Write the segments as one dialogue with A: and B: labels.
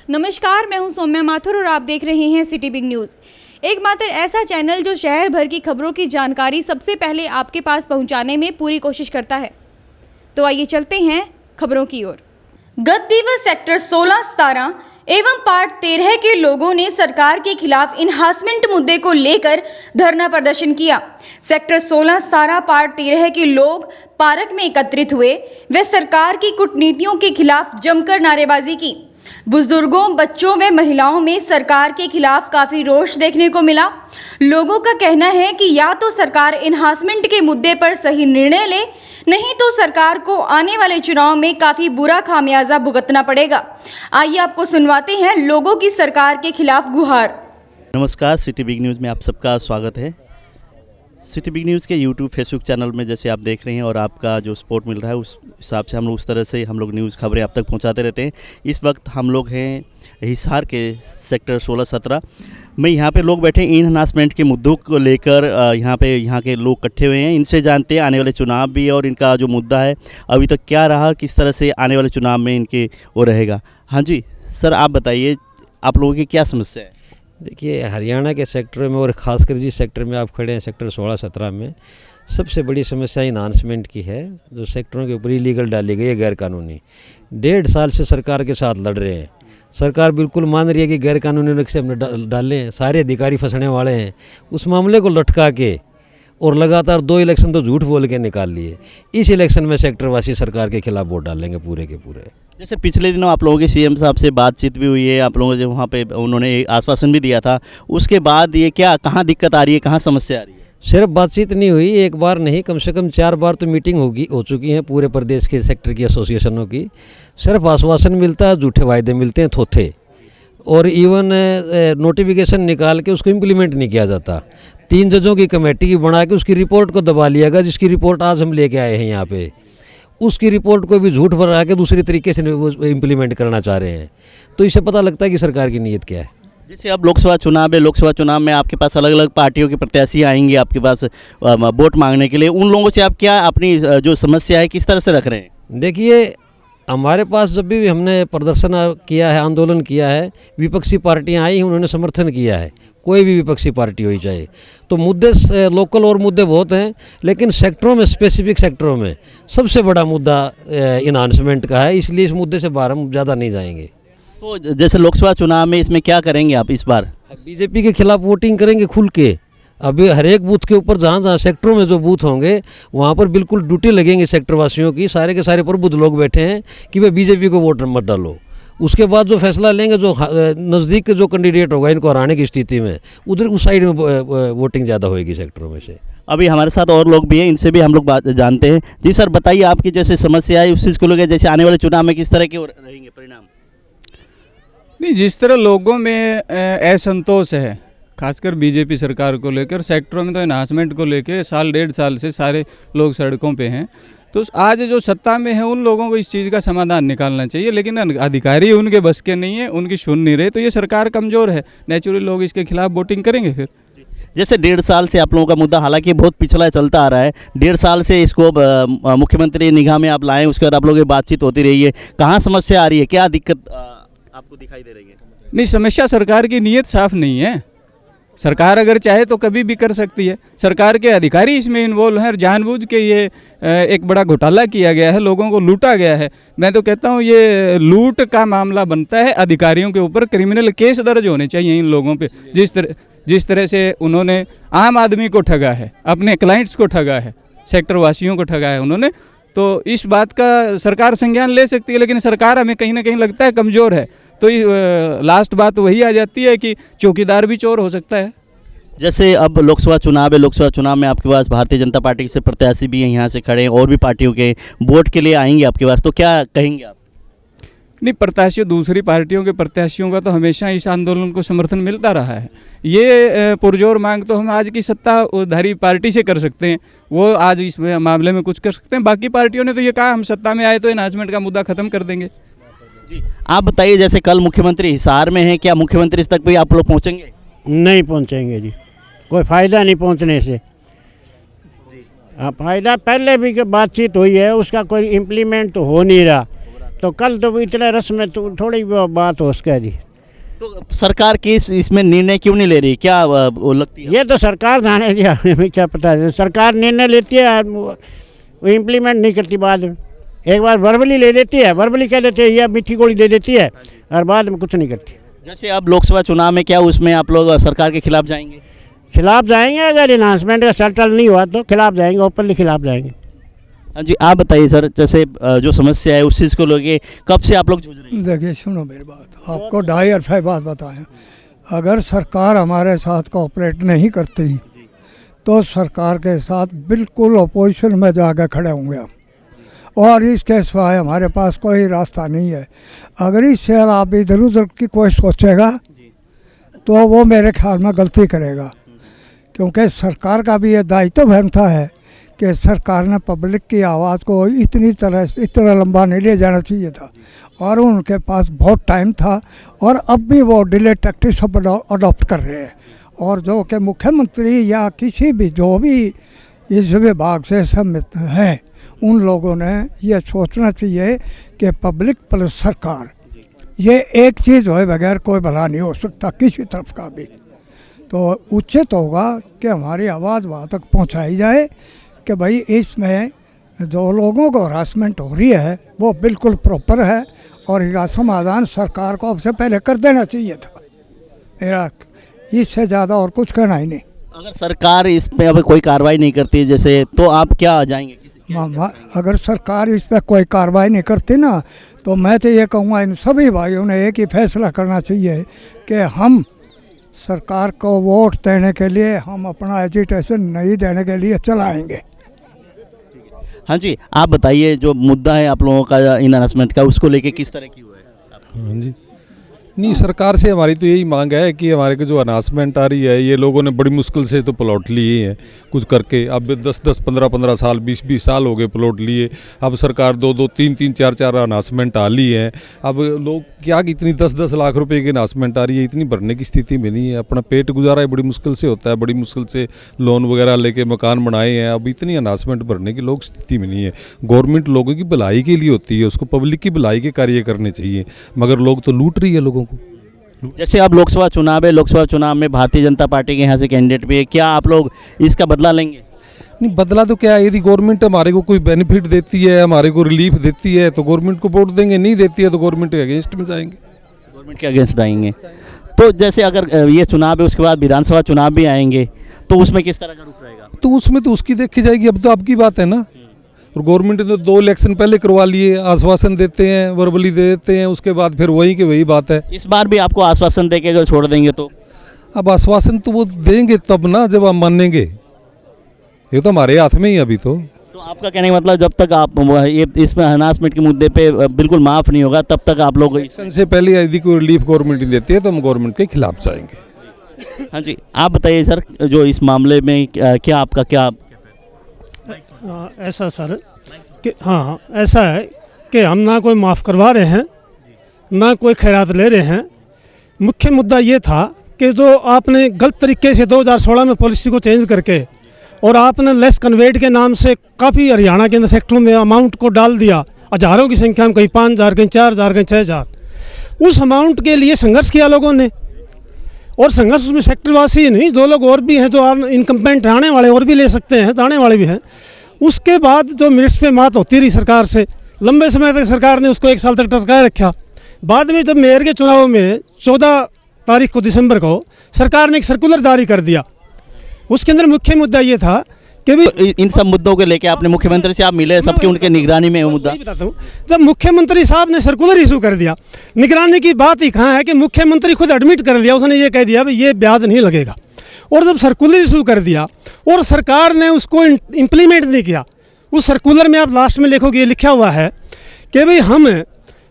A: नमस्कार, मैं हूं सौम्या माथुर और आप देख रहे हैं सिटी बिग न्यूज़। एकमात्र ऐसा चैनल जो शहर भर की खबरों की जानकारी सबसे पहले आपके पास पहुंचाने में पूरी कोशिश करता है। तो आइए चलते हैं खबरों की ओर। गत दिवस सेक्टर 16-17 एवं पार्ट 13 के लोगों ने सरकार के खिलाफ इनहांसमेंट मुद्दे को लेकर धरना प्रदर्शन किया। सेक्टर 16-17 पार्ट 13 के लोग पार्क में एकत्रित हुए। वे सरकार की कूटनीतियों के खिलाफ जमकर नारेबाजी की। बुजुर्गों, बच्चों व महिलाओं में सरकार के खिलाफ काफी रोष देखने को मिला। लोगों का कहना है कि या तो सरकार इनहांसमेंट के मुद्दे पर सही निर्णय ले, नहीं तो सरकार को आने वाले चुनाव में काफी बुरा खामियाजा भुगतना पड़ेगा। आइए आपको सुनवाते हैं लोगों की सरकार के खिलाफ गुहार।
B: नमस्कार, सिटी बिग न्यूज़ में आप सबका स्वागत है। सिटी बिग न्यूज़ के यूट्यूब फेसबुक चैनल में जैसे आप देख रहे हैं और आपका जो सपोर्ट मिल रहा है उस हिसाब से हम लोग उस तरह से न्यूज़ खबरें आप तक पहुंचाते रहते हैं। इस वक्त हम लोग हैं हिसार के सेक्टर 16-17 में। यहाँ पे लोग बैठे इनहांसमेंट के मुद्दों को लेकर यहाँ के लोग इकट्ठे हुए हैं। इनसे जानते हैं आने वाले चुनाव भी और इनका जो मुद्दा है अभी तक क्या रहा, किस तरह से आने वाले चुनाव में इनके वो रहेगा। हाँ जी सर, आप बताइए आप लोगों की क्या समस्या है?
C: देखिए, हरियाणा के सेक्टर में और ख़ासकर जिस सेक्टर में आप खड़े हैं सेक्टर 16-17 में सबसे बड़ी समस्या इनहांसमेंट की है, जो सेक्टरों के ऊपर इलीगल डाली गई है, गैरकानूनी। 1.5 साल से सरकार के साथ लड़ रहे हैं। सरकार बिल्कुल मान रही है कि गैरकानूनी नक्शे हमने डाले हैं, सारे अधिकारी फंसने वाले हैं। उस मामले को लटका के और लगातार 2 इलेक्शन तो झूठ बोल के निकाल लिए। इस इलेक्शन में सेक्टरवासी सरकार के खिलाफ वोट डालेंगे पूरे के पूरे।
B: जैसे पिछले दिनों आप लोगों के सीएम साहब से बातचीत भी हुई है, आप लोगों से वहाँ पे उन्होंने आश्वासन भी दिया था। उसके बाद ये क्या, कहाँ दिक्कत आ रही है, कहाँ समस्या आ रही है?
C: सिर्फ बातचीत नहीं हुई, एक बार नहीं कम से कम 4 बार तो मीटिंग हो चुकी हैं पूरे प्रदेश के सेक्टर की एसोसिएशनों की। सिर्फ आश्वासन मिलता है, झूठे वायदे मिलते हैं, थोथे, और इवन नोटिफिकेशन निकाल के उसको इम्प्लीमेंट नहीं किया जाता। 3 जजों की कमेटी की बना के उसकी रिपोर्ट को दबा लिया गया, जिसकी रिपोर्ट आज हम लेके आए हैं यहाँ पे। उसकी रिपोर्ट को भी झूठ बना के दूसरी तरीके से इम्प्लीमेंट करना चाह रहे हैं। तो इससे पता लगता है कि सरकार की नीयत क्या है।
B: जैसे अब लोकसभा चुनाव है, लोकसभा चुनाव में आपके पास अलग अलग पार्टियों के प्रत्याशी आएंगे आपके पास वोट मांगने के लिए। उन लोगों से आप क्या अपनी जो समस्या है किस तरह से रख रहे हैं?
C: देखिए, हमारे पास जब भी हमने प्रदर्शन किया है, आंदोलन किया है, विपक्षी पार्टियां आई, उन्होंने समर्थन किया है। कोई भी विपक्षी पार्टी हो चाहे, तो मुद्दे लोकल और मुद्दे बहुत हैं, लेकिन सेक्टरों में, स्पेसिफिक सेक्टरों में सबसे बड़ा मुद्दा इनहांसमेंट का है। इसलिए इस मुद्दे से बाहर हम ज़्यादा नहीं जाएंगे।
B: तो जैसे लोकसभा चुनाव में इसमें क्या करेंगे आप इस बार?
C: बीजेपी के खिलाफ वोटिंग करेंगे खुल के। अभी हर एक बूथ के ऊपर जहाँ सेक्टरों में जो बूथ होंगे वहाँ पर बिल्कुल ड्यूटी लगेंगे सेक्टरवासियों की। सारे के सारे प्रबुद्ध लोग बैठे हैं कि वे बीजेपी को वोट मत डालो। उसके बाद जो फैसला लेंगे, जो नज़दीक के जो कैंडिडेट होगा इनको हराने की स्थिति में, उधर उस साइड में वोटिंग ज़्यादा होएगी सेक्टरों में से।
B: अभी हमारे साथ और लोग भी हैं, इनसे भी हम लोग बात जानते हैं। जी सर, बताइए आपकी जैसे समस्या है उस चीज़ को लेकर, जैसे आने वाले चुनाव में किस तरह के रहेंगे परिणाम?
D: नहीं, जिस तरह लोगों में असंतोष है खासकर बीजेपी सरकार को लेकर, सेक्टरों में तो इनहांसमेंट को लेकर 1.5 साल से सारे लोग सड़कों पे हैं। तो आज जो सत्ता में है उन लोगों को इस चीज़ का समाधान निकालना चाहिए, लेकिन अधिकारी उनके बस के नहीं है, उनकी सुन नहीं रहे। तो ये सरकार कमज़ोर है, नेचुरली लोग इसके खिलाफ वोटिंग करेंगे। फिर
B: जैसे 1.5 साल से आप लोगों का मुद्दा हालांकि बहुत पिछला चलता आ रहा है, 1.5 साल से इसको मुख्यमंत्री निगाह में आप लाएँ, उसके बाद आप लोगों की बातचीत होती रही है। कहाँ समस्या आ रही है, क्या दिक्कत आपको दिखाई दे रही है?
D: नहीं, समस्या सरकार की नीयत साफ नहीं है। सरकार अगर चाहे तो कभी भी कर सकती है। सरकार के अधिकारी इसमें इन्वॉल्व हैं और जानबूझ के ये एक बड़ा घोटाला किया गया है, लोगों को लूटा गया है। मैं तो कहता हूँ ये लूट का मामला बनता है, अधिकारियों के ऊपर क्रिमिनल केस दर्ज होने चाहिए इन लोगों पे। जिस तरह से उन्होंने आम आदमी को ठगा है, अपने क्लाइंट्स को ठगा है, सेक्टर वासियों को ठगा है उन्होंने, तो इस बात का सरकार संज्ञान ले सकती है। लेकिन सरकार हमें कहीं ना कहीं लगता है कमज़ोर है। तो लास्ट बात वही आ जाती है कि चौकीदार भी चोर हो सकता है।
B: जैसे अब लोकसभा चुनाव है, लोकसभा चुनाव में आपके पास भारतीय जनता पार्टी से प्रत्याशी भी हैं, यहाँ से खड़े हैं, और भी पार्टियों के वोट के लिए आएंगे आपके पास, तो क्या कहेंगे आप?
D: नहीं, प्रत्याशियों, दूसरी पार्टियों के प्रत्याशियों का तो हमेशा इस आंदोलन को समर्थन मिलता रहा है। ये पुरजोर मांग तो हम आज की सत्ताधारी पार्टी से कर सकते हैं, वो आज इस मामले में कुछ कर सकते हैं। बाकी पार्टियों ने तो ये कहा हम सत्ता में आए तो इनहांसमेंट का मुद्दा खत्म कर देंगे।
B: जी, आप बताइए, जैसे कल मुख्यमंत्री हिसार में हैं, क्या मुख्यमंत्री तक भी आप लोग पहुँचेंगे?
E: नहीं पहुँचेंगे जी, कोई फ़ायदा नहीं पहुँचने से। फ़ायदा पहले भी बातचीत हुई है, उसका कोई इम्प्लीमेंट तो हो नहीं रहा। तो कल तो इतने रस में तो थोड़ी बात हो सके जी।
B: तो सरकार की इसमें निर्णय क्यों नहीं ले रही, क्या वो लगती है?
E: ये तो सरकार जाने दिया, हमें क्या पता है। सरकार निर्णय लेती है, वो इम्प्लीमेंट नहीं करती। बाद में एक बार वर्बली ले लेती है, वर्बली कह देती है या मीठी गोली दे देती है, और बाद में कुछ नहीं करती।
B: जैसे अब लोकसभा चुनाव में क्या उसमें आप लोग सरकार के खिलाफ जाएंगे?
E: खिलाफ जाएंगे, अगर इन्हांसमेंट का सेटल नहीं हुआ तो खिलाफ जाएंगे, ओपनली खिलाफ जाएंगे।
B: हाँ जी, आप बताइए सर, जैसे जो समस्या है उस चीज़ को लेके कब से आप लोग जूझ रहे हैं?
F: देखिए सुनो मेरी बात, आपको 2.5 अरफा बात बताएं। अगर सरकार हमारे साथ कोऑपरेट नहीं करती तो सरकार के साथ बिल्कुल अपोजिशन में जाकर खड़े होंगे हम, और इसके सिवाय हमारे पास कोई रास्ता नहीं है। अगर इससे आप इधर उधर की कोई सोचेगा तो वो मेरे ख्याल में गलती करेगा, क्योंकि सरकार का भी ये दायित्व बनता है कि सरकार ने पब्लिक की आवाज़ को इतना लंबा नहीं ले जाना चाहिए था, और उनके पास बहुत टाइम था, और अब भी वो डिले टैक्टिक्स अडॉप्ट कर रहे हैं। और जो कि मुख्यमंत्री या किसी भी जो भी इस विभाग से संबंधित हैं, उन लोगों ने ये सोचना चाहिए कि पब्लिक प्लस सरकार, ये एक चीज़ होए बगैर कोई भला नहीं हो सकता किसी तरफ का भी। तो उचित होगा कि हमारी आवाज़ वहाँ तक पहुँचाई जाए कि भाई इसमें जो लोगों को हरासमेंट हो रही है वो बिल्कुल प्रॉपर है, और इसका समाधान सरकार को अब से पहले कर देना चाहिए था। मेरा इससे ज़्यादा और कुछ कहना ही नहीं।
B: अगर सरकार इस पे अब कोई कार्रवाई नहीं करती जैसे, तो आप क्या जाएंगे?
F: अगर सरकार इस पर कोई कार्रवाई नहीं करती ना, तो मैं तो ये कहूँगा इन सभी भाइयों ने एक ही फैसला करना चाहिए कि हम सरकार को वोट देने के लिए, हम अपना एजिटेशन नहीं देने के लिए चलाएंगे।
B: हाँ जी, आप बताइए, जो मुद्दा है आप लोगों का इन हरासमेंट का, उसको लेके किस तरह की हुआ है?
G: हाँ जी, नहीं सरकार से हमारी तो यही मांग है कि हमारे को जो अनाउंसमेंट आ रही है, ये लोगों ने बड़ी मुश्किल से तो प्लॉट लिए हैं कुछ करके। अब 10-10, 15-15 साल, 20-20 साल हो गए प्लॉट लिए। अब सरकार 2-2, 3-3, 4-4 अनाउंसमेंट आ ली है। अब लोग क्या कि इतनी 10-10 लाख रुपए की अनाउंसमेंट आ रही है, इतनी भरने की स्थिति में नहीं है। अपना पेट गुजारा है बड़ी मुश्किल से होता है, बड़ी मुश्किल से लोन वगैरह लेके मकान बनाए हैं। अब इतनी अनाउंसमेंट भरने की लोग स्थिति में नहीं है। गवर्नमेंट लोगों की भलाई के लिए होती है, उसको पब्लिक की भलाई के कार्य करने चाहिए, मगर लोग तो लूट रही है लोगों को।
B: जैसे अब लोकसभा चुनाव है, लोकसभा चुनाव में भारतीय जनता पार्टी के यहाँ से कैंडिडेट भी है, क्या आप लोग इसका बदला लेंगे?
G: नहीं, बदला तो क्या है, यदि गवर्नमेंट हमारे को कोई बेनिफिट देती है, हमारे को रिलीफ देती है तो गवर्नमेंट को वोट देंगे, नहीं देती है तो गवर्नमेंट के अगेंस्ट में जाएंगे,
B: गवर्नमेंट के अगेंस्ट आएंगे। तो जैसे अगर ये चुनाव है, उसके बाद विधानसभा चुनाव भी आएंगे, तो उसमें किस तरह का रुख रहेगा?
G: तो उसमें तो उसकी देखी जाएगी। अब तो आपकी बात है ना, और गवर्नमेंट ने तो 2 इलेक्शन पहले करवा लिए, आश्वासन देते हैं, वर्बली दे देते हैं, उसके बाद फिर वही की वही बात है।
B: इस बार भी आपको आश्वासन देके अगर छोड़ देंगे तो?
G: अब आश्वासन तो वो देंगे तब ना, जब हम मानेंगे। ये तो हमारे हाथ में ही अभी तो
B: आपका कहने का मतलब, जब तक आप ये इसमें हरासमेंट के मुद्दे पे बिल्कुल माफ़ नहीं होगा, तब तक आप लोग
G: इलेक्शन से पहले यदि कोई रिलीफ गवर्नमेंट नहीं देती है तो हम गवर्नमेंट के खिलाफ जाएंगे।
B: हाँ जी, आप बताइए सर, जो इस मामले में क्या आपका क्या?
H: ऐसा सर कि हाँ ऐसा है कि हम ना कोई माफ़ करवा रहे हैं, ना कोई खैरात ले रहे हैं। मुख्य मुद्दा ये था कि जो आपने गलत तरीके से 2016 में पॉलिसी को चेंज करके, और आपने लेस कन्वेट के नाम से काफ़ी हरियाणा के अंदर सेक्टरों में अमाउंट को डाल दिया, हज़ारों की संख्या में, कहीं 5,000, कहीं 4,000, कहीं 6,000। उस अमाउंट के लिए संघर्ष किया लोगों ने, और संघर्ष उसमें सेक्टरवासी ही नहीं, जो लोग और भी हैं, जो इनकम्पेंट आने वाले और भी ले सकते हैं, जाने वाले भी हैं। उसके बाद जो मिनट्स पे बात होती रही सरकार से, लंबे समय तक सरकार ने उसको 1 साल तक टसकाए रखा। बाद में जब मेयर के चुनाव में 14 तारीख को दिसंबर को सरकार ने एक सर्कुलर जारी कर दिया। उसके अंदर मुख्य मुद्दा ये था कि भी
B: इन सब मुद्दों को लेके आपने मुख्यमंत्री से आप मिले, सबके उनके निगरानी में मुद्दा?
H: बताता हूँ, जब मुख्यमंत्री साहब ने सर्कुलर इशू कर दिया, निगरानी की बात ही कहाँ है कि मुख्यमंत्री खुद एडमिट कर दिया, उसने ये कह दिया भाई ये ब्याज नहीं लगेगा। और जब सर्कुलर इशू कर दिया और सरकार ने उसको इम्प्लीमेंट नहीं किया, उस सर्कुलर में आप लास्ट में लिखोगे, ये लिखा हुआ है कि भाई हम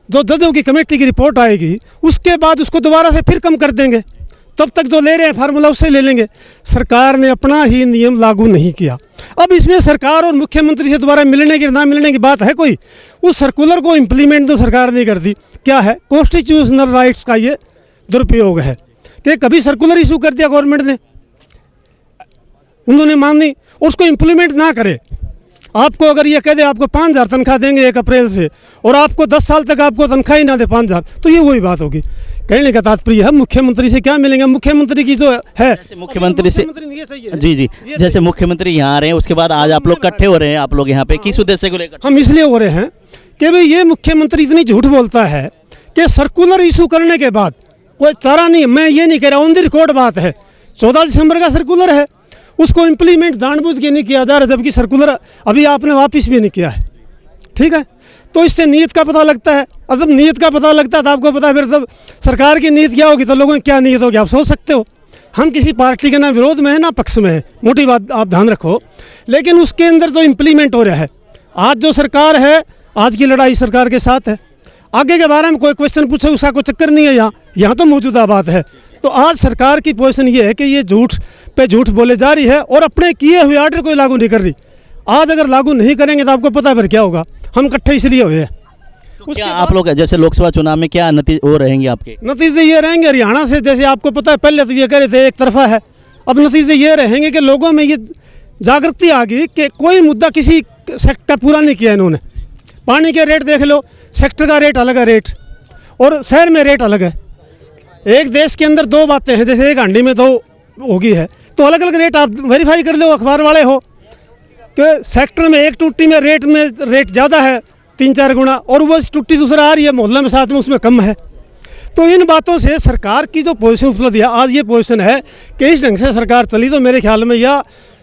H: जो जजों की कमेटी की रिपोर्ट आएगी उसके बाद उसको दोबारा से फिर कम कर देंगे, तब तक जो ले रहे हैं फार्मूला उससे ले लेंगे। सरकार ने अपना ही नियम लागू नहीं किया। अब इसमें सरकार और मुख्यमंत्री से दोबारा मिलने की ना मिलने की बात है कोई? उस सर्कुलर को इम्प्लीमेंट तो सरकार नहीं करती। क्या है? कॉन्स्टिट्यूशनल राइट्स का ये दुरुपयोग है कि कभी सर्कुलर इशू कर दिया गवर्नमेंट ने, उन्होंने मानी, उसको इम्प्लीमेंट ना करे, आपको अगर ये कह दे आपको 5,000 तनख्वाह देंगे 1 अप्रैल से और आपको 10 साल तक आपको तनख्वाह ही ना दे 5,000, तो ये वही बात होगी। कहने का तात्पर्य है मुख्यमंत्री से क्या मिलेंगे, मुख्यमंत्री की जो है
B: मुख्यमंत्री से
H: ये सही है।
B: जी जैसे मुख्यमंत्री यहाँ आ रहे हैं, उसके बाद आज आप लोग इकट्ठे हो रहे हैं, आप लोग यहाँ पे किस उद्देश्य को लेकर?
H: हम इसलिए हो रहे हैं कि भाई ये मुख्यमंत्री इतनी झूठ बोलता है कि सर्कुलर इशू करने के बाद कोई चारा नहीं। मैं ये नहीं कह रहा, ऑन द रिकॉर्ड बात है, 14 दिसंबर का सर्कुलर है, उसको इम्प्लीमेंट जानबूझ के नहीं किया जा रहा, जबकि सर्कुलर अभी आपने वापस भी नहीं किया है। ठीक है, तो इससे नीयत का पता लगता है। और जब नीयत का पता लगता है तो आपको पता है फिर जब सरकार की नीयत क्या होगी तो लोगों की क्या नीयत होगी, आप सोच सकते हो। हम किसी पार्टी के ना विरोध में है ना पक्ष में है, मोटी बात आप ध्यान रखो, लेकिन उसके अंदर तो इम्प्लीमेंट हो रहा है। आज जो सरकार है, आज की लड़ाई सरकार के साथ है। आगे के बारे में कोई क्वेश्चन पूछे उसका कोई चक्कर नहीं है, यहाँ तो मौजूदा बात है। तो आज सरकार की पोजीशन ये है कि ये झूठ पे झूठ बोले जा रही है और अपने किए हुए आर्डर कोई लागू नहीं कर रही। आज अगर लागू नहीं करेंगे तो आपको पता है फिर क्या होगा। हम इकट्ठे इसलिए हुए हैं।
B: तो क्या आप लोग जैसे लोकसभा चुनाव में क्या नतीजे वो रहेंगे आपके?
H: नतीजे ये रहेंगे हरियाणा से, जैसे आपको पता है पहले तो ये कह रहे थे एक तरफा है, अब नतीजे ये रहेंगे कि लोगों में ये जागृति आ गई कि कोई मुद्दा किसी सेक्टर पूरा नहीं किया इन्होंने। पानी के रेट देख लो, सेक्टर का रेट अलग है रेट, और शहर में रेट अलग है। एक देश के अंदर 2 बातें हैं, जैसे एक हांडी में 2 होगी है, तो अलग अलग रेट आप वेरीफाई कर लो, अखबार वाले हो, कि सेक्टर में एक टूटी में रेट ज़्यादा है 3-4 गुना, और वो टूटी दूसरा आ रही है मोहल्ले में साथ में, उसमें कम है। तो इन बातों से सरकार की जो पोजीशन उपलब्ध है, आज ये पोजीशन है कि इस ढंग से सरकार चली तो मेरे ख्याल में या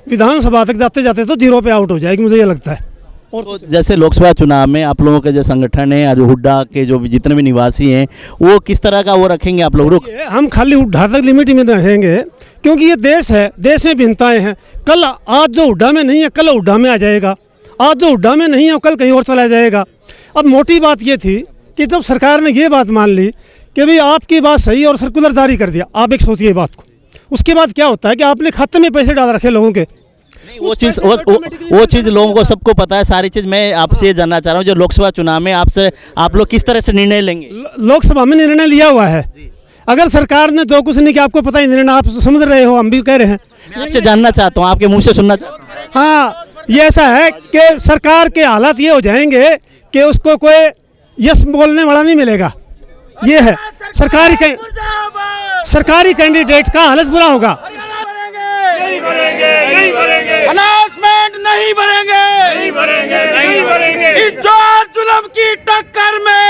H: विधानसभा तक जाते जाते तो 0 पे आउट हो जाएगी, मुझे ये लगता है।
B: और तो जैसे लोकसभा चुनाव में आप लोगों के जो संगठन है और हुड्डा के जो भी जितने भी निवासी हैं, वो किस तरह का वो रखेंगे आप लोग रुख?
H: हम खाली हुड्डा तक लिमिट में रहेंगे, क्योंकि ये देश है, देश में भिन्नताएं हैं। कल आज जो हुड्डा में नहीं है कल हुड्डा में आ जाएगा, आज जो हुड्डा में नहीं है कल कहीं और चला जाएगा। अब मोटी बात ये थी कि जब सरकार ने ये बात मान ली कि भाई आपकी बात सही और सर्कुलर जारी कर दिया, आप एक सोचिए बात को, उसके बाद क्या होता है कि आपने खाते में पैसे डाल रखे लोगों के।
B: वो चीज़ लोगों को सबको पता है, सारी चीज़। मैं आपसे ये जानना चाह रहा हूँ, जो लोकसभा चुनाव में आप लोग किस तरह से निर्णय लेंगे?
H: लोकसभा में निर्णय लिया हुआ है। अगर सरकार ने जो कुछ नहीं किया, आपको पता ही निर्णय, आप समझ रहे हो, हम भी कह रहे हैं।
B: मैं आपसे जानना चाहता हूँ, आपके मुंह से सुनना चाहता हूँ।
H: हाँ, ये ऐसा है कि सरकार के हालात ये हो जाएंगे कि उसको कोई यस बोलने वाला नहीं मिलेगा। ये है सरकारी कैंडिडेट का हालत बुरा होगा।
I: अनाउंसमेंट नहीं भरेंगे। इस जोर जुल्म की टक्कर में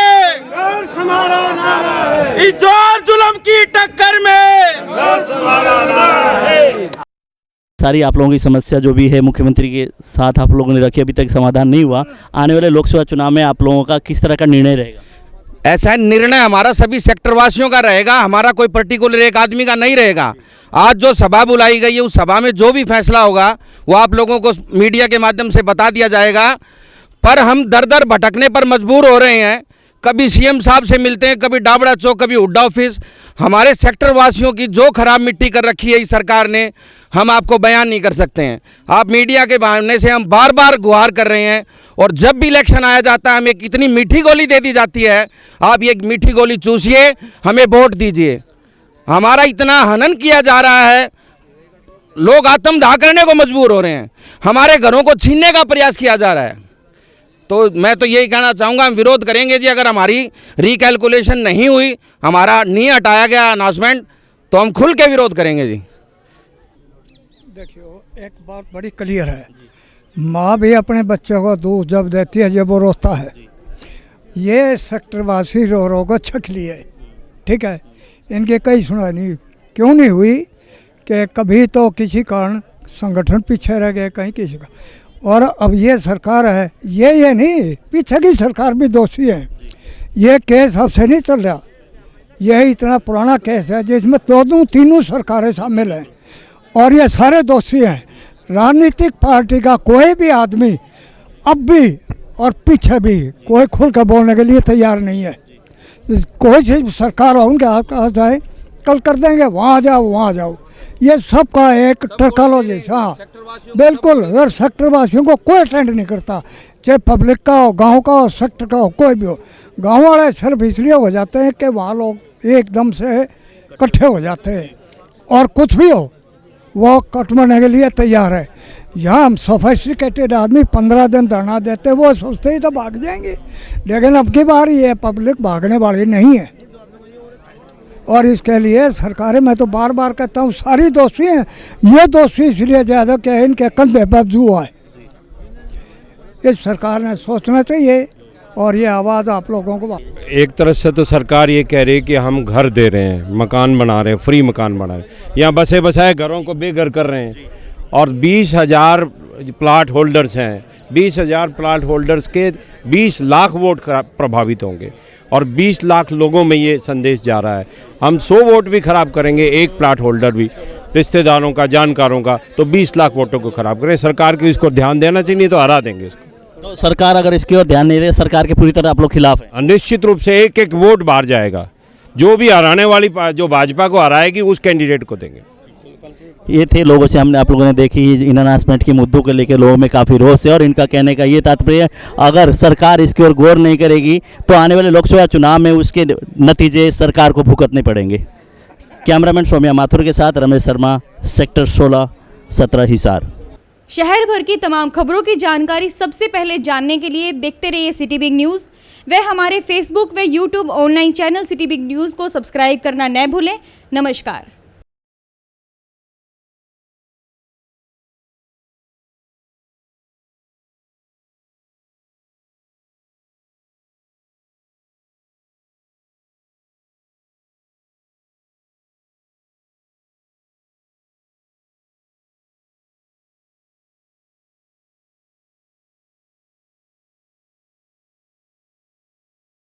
B: सारी आप लोगों की समस्या जो भी है मुख्यमंत्री के साथ आप लोगों ने रखी, अभी तक समाधान नहीं हुआ। आने वाले लोकसभा चुनाव में आप लोगों का किस तरह का निर्णय रहेगा?
I: ऐसा निर्णय हमारा सभी सेक्टरवासियों का रहेगा, हमारा कोई पर्टिकुलर एक आदमी का नहीं रहेगा। आज जो सभा बुलाई गई है, उस सभा में जो भी फैसला होगा वो आप लोगों को मीडिया के माध्यम से बता दिया जाएगा। पर हम दर दर भटकने पर मजबूर हो रहे हैं। कभी सीएम साहब से मिलते हैं, कभी डाबड़ा चौक, कभी हुड्डा ऑफिस। हमारे सेक्टर वासियों की जो खराब मिट्टी कर रखी है इस सरकार ने, हम आपको बयान नहीं कर सकते हैं। आप मीडिया के बहाने से हम बार बार गुहार कर रहे हैं, और जब भी इलेक्शन आया जाता है हमें इतनी मीठी गोली दे दी जाती है, आप ये मीठी गोली चूसिए, हमें वोट दीजिए। हमारा इतना हनन किया जा रहा है, लोग आत्मदाह करने को मजबूर हो रहे हैं, हमारे घरों को छीनने का प्रयास किया जा रहा है। तो मैं तो यही कहना चाहूँगा, हम विरोध करेंगे जी। अगर हमारी रिकैलकुलेशन नहीं हुई, हमारा नहीं हटाया गया अनाउंसमेंट, तो हम खुल के विरोध करेंगे जी।
F: देखियो, एक बात बड़ी क्लियर है, माँ भी अपने बच्चों को दूध जब देती है जब वो रोता है। ये सेक्टरवासी रो रो को छक लिए, ठीक है। इनके कई सुना नहीं, क्यों नहीं हुई कि कभी तो किसी कारण संगठन पीछे रह गए, कहीं किसी का। और अब ये सरकार है, ये नहीं, पीछे की सरकार भी दोषी है। ये केस अब से नहीं चल रहा, यह इतना पुराना केस है जिसमें तीनों सरकारें शामिल हैं, और ये सारे दोषी हैं। राजनीतिक पार्टी का कोई भी आदमी अब भी और पीछे भी कोई खुल कर बोलने के लिए तैयार नहीं है। कोई सी सरकार हो उनके हाथ जाए, कल कर देंगे, वहाँ आ जाओ, ये सबका एक टर्कोलॉजी। हाँ बिल्कुल, अगर सेक्टरवासियों को कोई अटेंड नहीं करता, चाहे पब्लिक का हो, गांव का हो, सेक्टर का हो, कोई भी हो। गांव वाले सिर्फ इसलिए हो जाते हैं कि वहाँ लोग एकदम से इकट्ठे हो जाते हैं, और कुछ भी हो वो कटवाने के लिए तैयार है। यहाँ हम सोफिस्टिकेटेड आदमी 15 दिन धरना देते, वो सोचते ही तो भाग जाएंगे, लेकिन अब की बार ये पब्लिक भागने वाली नहीं है। और इसके लिए सरकारें, मैं तो बार बार कहता हूँ, सारी दोषी हैं। ये दोषी इसलिए ज़्यादा कि इनके कंधे पर जुआ है। इस सरकार ने सोचना चाहिए और ये आवाज़ आप लोगों को।
J: एक तरफ से तो सरकार ये कह रही है कि हम घर दे रहे हैं, मकान बना रहे हैं, फ्री मकान बना रहे हैं, यहाँ बसे बसाए घरों को बेघर कर रहे हैं। और 20,000 प्लाट होल्डर्स हैं, 20,000 प्लाट होल्डर्स के 20 लाख वोट प्रभावित होंगे और 20 लाख लोगों में ये संदेश जा रहा है। हम 100 वोट भी खराब करेंगे, एक प्लाट होल्डर भी, रिश्तेदारों का, जानकारों का, तो 20 लाख वोटों को खराब करें। सरकार को इसको ध्यान देना चाहिए, नहीं तो हरा देंगे इसको।
B: तो सरकार अगर इसकी ओर ध्यान नहीं दे, सरकार के पूरी तरह आप लोग खिलाफ हैं?
J: निश्चित रूप से एक एक वोट बाहर जाएगा। जो भी हराने वाली, जो भाजपा को हराएगी उस कैंडिडेट को देंगे।
B: ये थे लोगों से हमने आप लोगों ने देखी इन अनाउंसमेंट के मुद्दों को लेकर लोगों में काफ़ी रोष है और इनका कहने का ये तात्पर्य, अगर सरकार इसकी ओर गौर नहीं करेगी तो आने वाले लोकसभा चुनाव में उसके नतीजे सरकार को भुगतने पड़ेंगे। कैमरामैन सौम्या माथुर के साथ रमेश शर्मा, सेक्टर 16, 17 हिसार।
A: शहर भर की तमाम खबरों की जानकारी सबसे पहले जानने के लिए देखते रहिए सिटी बिग न्यूज़। व हमारे फेसबुक व YouTube online channel city big news को सब्सक्राइब करना न भूलें। नमस्कार।